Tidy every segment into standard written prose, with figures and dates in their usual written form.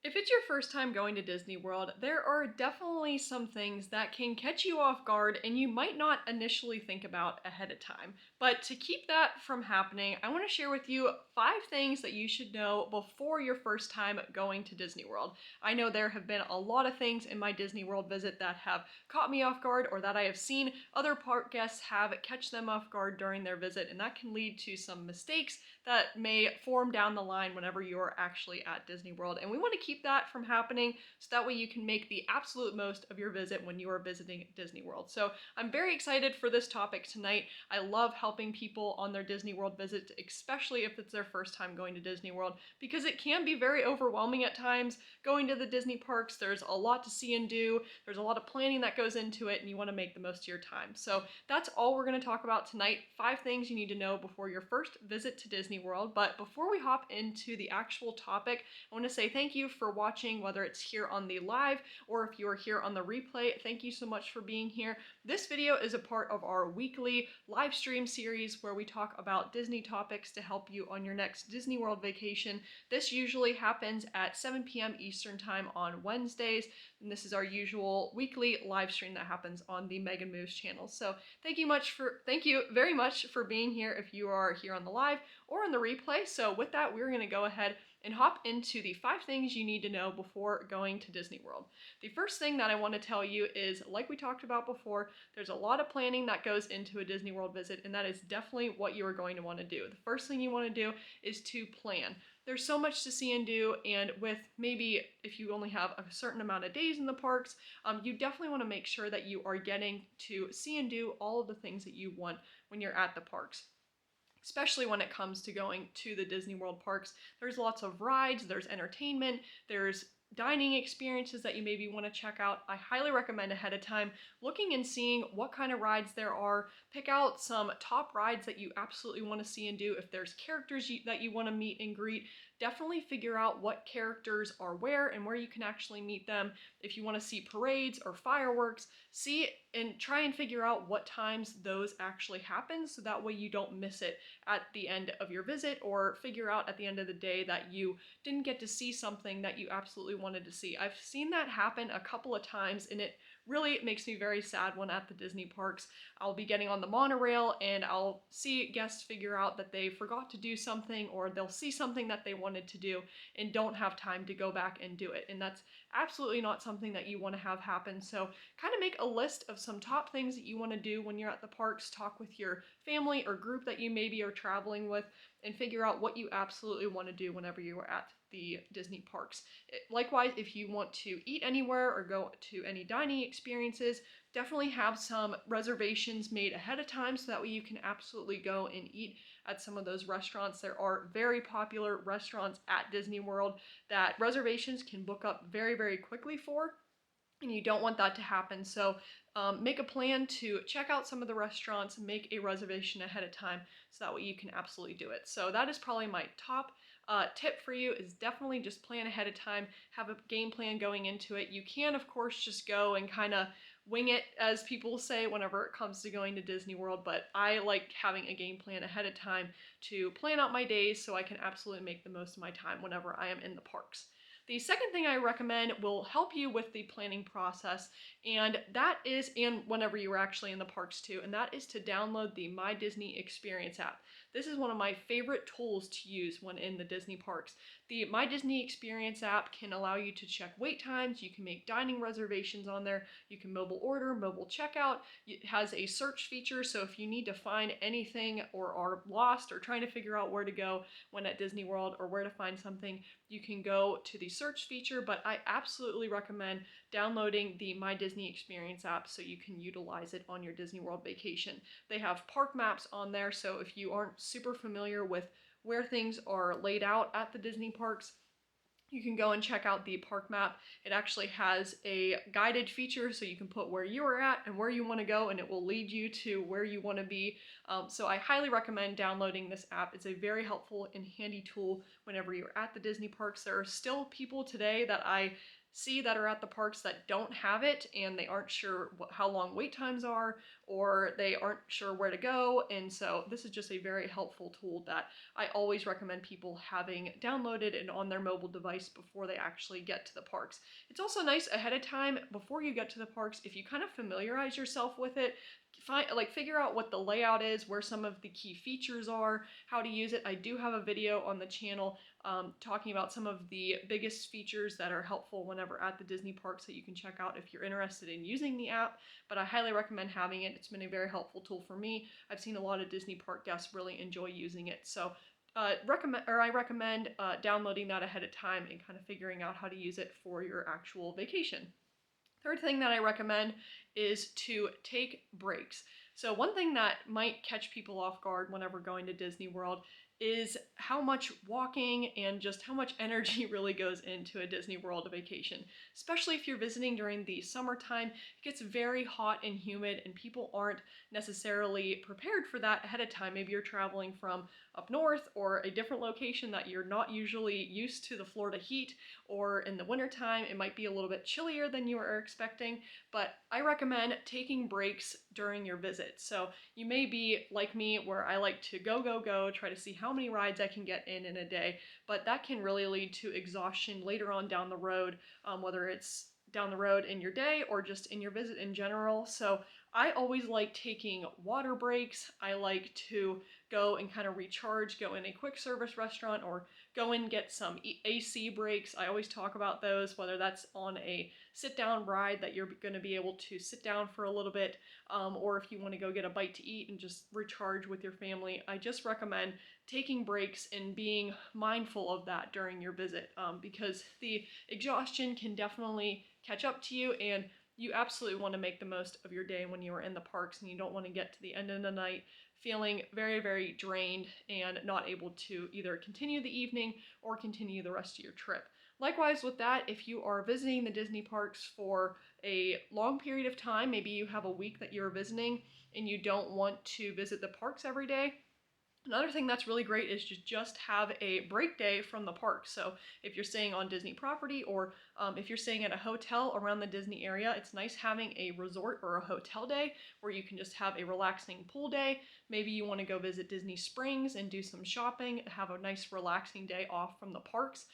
If it's your first time going to Disney World, there are definitely some things that can catch you off guard and you might not initially think about ahead of time. But to keep that from happening, I want to share with you 5 things that you should know before your first time going to Disney World. I know there have been a lot of things in my Disney World visit that have caught me off guard or that I have seen other park guests have catch them off guard during their visit, and that can lead to some mistakes that may form down the line whenever you're actually at Disney World. And we want to keep that from happening so that way you can make the absolute most of your visit when you are visiting Disney World. So I'm very excited for this topic tonight. I love helping people on their Disney World visit, especially if it's their first time going to Disney World, because it can be very overwhelming at times going to the Disney parks. There's a lot to see and do. There's a lot of planning that goes into it, and you want to make the most of your time. So that's all we're going to talk about tonight. 5 things you need to know before your first visit to Disney World. But before we hop into the actual topic, I want to say thank you for watching, whether it's here on the live or if you are here on the replay. Thank you so much for being here. This video is a part of our weekly live stream series where we talk about Disney topics to help you on your next Disney World vacation. This usually happens at 7 p.m. Eastern Time on Wednesdays, and this is our usual weekly live stream that happens on the Megan Moves channel. So thank you very much for being here if you are here on the live or on the replay. So with that, we're going to go ahead and hop into the 5 things you need to know before going to Disney World. The first thing that I want to tell you is, like we talked about before, there's a lot of planning that goes into a Disney World visit, and that is definitely what you are going to want to do. The first thing you want to do is to plan. There's so much to see and do, and with maybe if you only have a certain amount of days in the parks, you definitely want to make sure that you are getting to see and do all of the things that you want when you're at the parks. Especially when it comes to going to the Disney World parks. There's lots of rides, there's entertainment, there's dining experiences that you maybe want to check out. I highly recommend ahead of time looking and seeing what kind of rides there are. Pick out some top rides that you absolutely want to see and do. If there's characters that you want to meet and greet, definitely figure out what characters are where and where you can actually meet them. If you want to see parades or fireworks, see and try and figure out what times those actually happen so that way you don't miss it at the end of your visit, or figure out at the end of the day that you didn't get to see something that you absolutely wanted to see. I've seen that happen a couple of times, and it really makes me very sad when at the Disney parks I'll be getting on the monorail and I'll see guests figure out that they forgot to do something, or they'll see something that they wanted to do and don't have time to go back and do it. And that's absolutely not something that you want to have happen. So kind of make a list of some top things that you want to do when you're at the parks. Talk with your family or group that you maybe are traveling with and figure out what you absolutely want to do whenever you are at the Disney parks. Likewise, if you want to eat anywhere or go to any dining experiences, definitely have some reservations made ahead of time so that way you can absolutely go and eat at some of those restaurants. There are very popular restaurants at Disney World that reservations can book up very, very quickly for, and you don't want that to happen. So make a plan to check out some of the restaurants, make a reservation ahead of time so that way you can absolutely do it. So that is probably my top tip for you, is definitely just plan ahead of time, have a game plan going into it. You can, of course, just go and kind of wing it, as people say, whenever it comes to going to Disney World, but I like having a game plan ahead of time to plan out my days so I can absolutely make the most of my time whenever I am in the parks. The second thing I recommend will help you with the planning process, and whenever you're actually in the parks too, and that is to download the My Disney Experience app. This is one of my favorite tools to use when in the Disney parks. The My Disney Experience app can allow you to check wait times, you can make dining reservations on there, you can mobile order, mobile checkout. It has a search feature, so if you need to find anything or are lost or trying to figure out where to go when at Disney World or where to find something, you can go to the search feature. But I absolutely recommend downloading the My Disney Experience app so you can utilize it on your Disney World vacation. They have park maps on there, so if you aren't super familiar with where things are laid out at the Disney parks, you can go and check out the park map. It actually has a guided feature, so you can put where you are at and where you want to go, and it will lead you to where you want to be. So I highly recommend downloading this app. It's a very helpful and handy tool whenever you're at the Disney parks. There are still people today that I see that are at the parks that don't have it and they aren't sure how long wait times are, or they aren't sure where to go. And so this is just a very helpful tool that I always recommend people having downloaded and on their mobile device before they actually get to the parks. It's also nice ahead of time before you get to the parks, if you kind of familiarize yourself with it, figure out what the layout is, where some of the key features are, how to use it. I do have a video on the channel talking about some of the biggest features that are helpful whenever at the Disney parks that you can check out if you're interested in using the app, but I highly recommend having it. It's been a very helpful tool for me. I've seen a lot of Disney park guests really enjoy using it, so I recommend downloading that ahead of time and kind of figuring out how to use it for your actual vacation. Third thing that I recommend is to take breaks. So one thing that might catch people off guard whenever going to Disney World is how much walking and just how much energy really goes into a Disney World vacation. Especially if you're visiting during the summertime, it gets very hot and humid and people aren't necessarily prepared for that ahead of time. Maybe you're traveling from up north or a different location that you're not usually used to the Florida heat, or in the wintertime it might be a little bit chillier than you were expecting, but I recommend taking breaks during your visit. So you may be like me where I like to go, try to see how many rides I can get in a day, but that can really lead to exhaustion later on down the road, whether it's down the road in your day or just in your visit in general. So I always like taking water breaks. I like to go and kind of recharge, go in a quick service restaurant or go and get some AC breaks. I always talk about those, whether that's on a sit down ride that you're going to be able to sit down for a little bit, or if you want to go get a bite to eat and just recharge with your family. I just recommend taking breaks and being mindful of that during your visit, because the exhaustion can definitely catch up to you, and you absolutely want to make the most of your day when you are in the parks, and you don't want to get to the end of the night feeling very, very drained and not able to either continue the evening or continue the rest of your trip. Likewise with that, if you are visiting the Disney parks for a long period of time, maybe you have a week that you're visiting and you don't want to visit the parks every day, another thing that's really great is just have a break day from the park. So if you're staying on Disney property, or if you're staying at a hotel around the Disney area, it's nice having a resort or a hotel day where you can just have a relaxing pool day. Maybe you want to go visit Disney Springs and do some shopping, have a nice relaxing day off from the parks.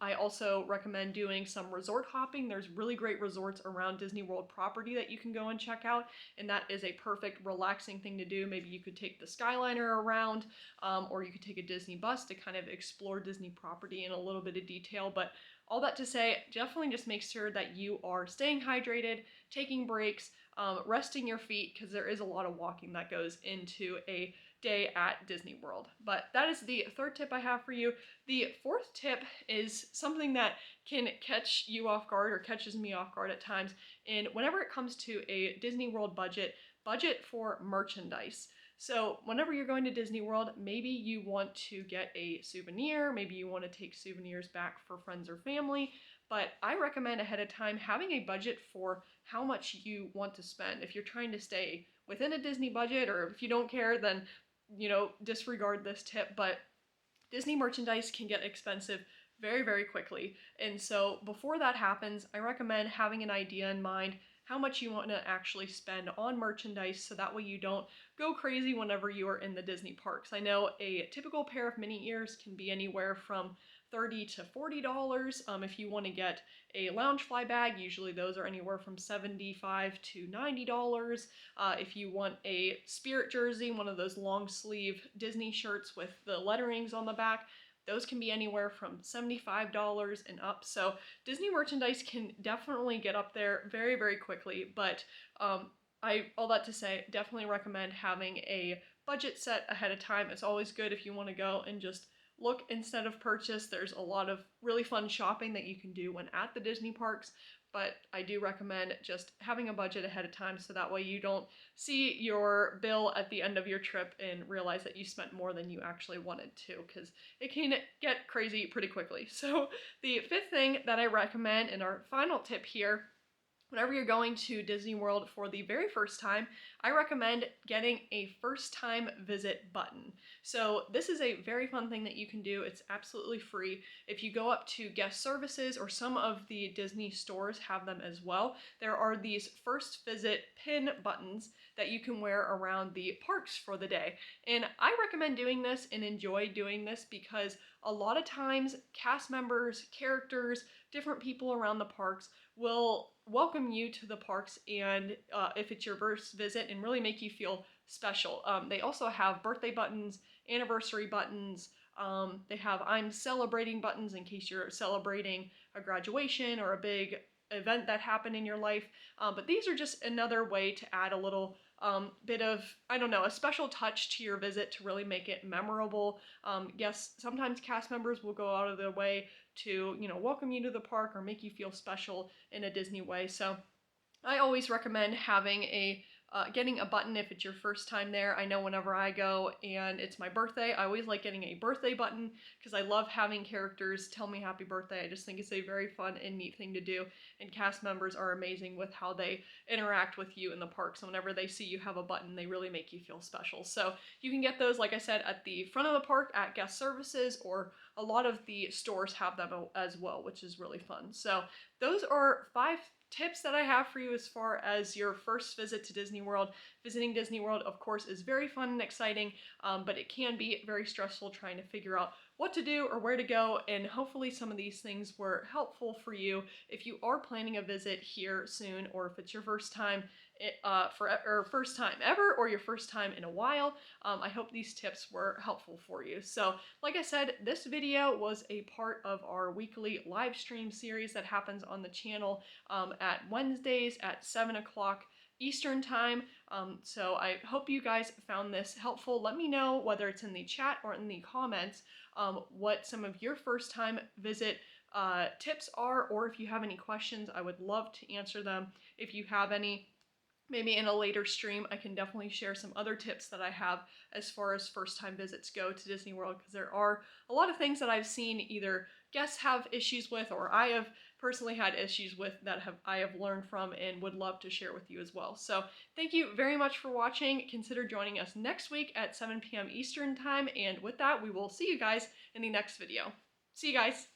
I also recommend doing some resort hopping. There's really great resorts around Disney World property that you can go and check out, and that is a perfect relaxing thing to do. Maybe you could take the Skyliner around, or you could take a Disney bus to kind of explore Disney property in a little bit of detail. But all that to say, definitely just make sure that you are staying hydrated, taking breaks, resting your feet, because there is a lot of walking that goes into a day at Disney World. But that is the third tip I have for you. The fourth tip is something that can catch you off guard, or catches me off guard at times. And whenever it comes to a Disney World budget for merchandise. So whenever you're going to Disney World, maybe you want to get a souvenir, maybe you want to take souvenirs back for friends or family, but I recommend ahead of time having a budget for how much you want to spend. If you're trying to stay within a Disney budget, or if you don't care, then disregard this tip, but Disney merchandise can get expensive very, very quickly. And so before that happens, I recommend having an idea in mind how much you want to actually spend on merchandise, so that way you don't go crazy whenever you are in the Disney parks. I know a typical pair of mini ears can be anywhere from $30 to $40. If you want to get a Loungefly bag, usually those are anywhere from $75 to $90. If you want a Spirit jersey, one of those long sleeve Disney shirts with the letterings on the back, those can be anywhere from $75 and up. So Disney merchandise can definitely get up there very, very quickly. But all that to say, definitely recommend having a budget set ahead of time. It's always good if you want to go and just look instead of purchase. There's a lot of really fun shopping that you can do when at the Disney parks, but I do recommend just having a budget ahead of time, so that way you don't see your bill at the end of your trip and realize that you spent more than you actually wanted to, because it can get crazy pretty quickly. So the fifth thing that I recommend, and our final tip here, whenever you're going to Disney World for the very first time, I recommend getting a first time visit button. So this is a very fun thing that you can do. It's absolutely free. If you go up to guest services, or some of the Disney stores have them as well, there are these first visit pin buttons that you can wear around the parks for the day. And I recommend doing this and enjoy doing this because a lot of times cast members, characters, different people around the parks will welcome you to the parks, and if it's your first visit, and really make you feel special. They also have birthday buttons, anniversary buttons. They have I'm celebrating buttons in case you're celebrating a graduation or a big event that happened in your life. But these are just another way to add a little bit of, I don't know, a special touch to your visit to really make it memorable. Yes, sometimes cast members will go out of their way to, welcome you to the park or make you feel special in a Disney way. So I always recommend having getting a button if it's your first time there. I know whenever I go and it's my birthday, I always like getting a birthday button because I love having characters tell me happy birthday. I just think it's a very fun and neat thing to do, and cast members are amazing with how they interact with you in the park. So whenever they see you have a button, they really make you feel special. So you can get those, like I said, at the front of the park at guest services, or a lot of the stores have them as well, which is really fun. So those are 5 tips that I have for you as far as your first visit to Disney World. Visiting Disney World, of course, is very fun and exciting, but it can be very stressful trying to figure out what to do or where to go, and hopefully some of these things were helpful for you if you are planning a visit here soon, or if it's your first time or first time ever, or your first time in a while. I hope these tips were helpful for you. So like I said, this video was a part of our weekly live stream series that happens on the channel at Wednesdays at 7 o'clock Eastern time. So I hope you guys found this helpful. Let me know, whether it's in the chat or in the comments, what some of your first time visit tips are, or if you have any questions, I would love to answer them. If you have any, maybe in a later stream, I can definitely share some other tips that I have as far as first time visits go to Disney World, because there are a lot of things that I've seen either guests have issues with, or I have personally had issues with, that I have learned from and would love to share with you as well. So thank you very much for watching. Consider joining us next week at 7 p.m. Eastern time, and with that, we will see you guys in the next video. See you guys!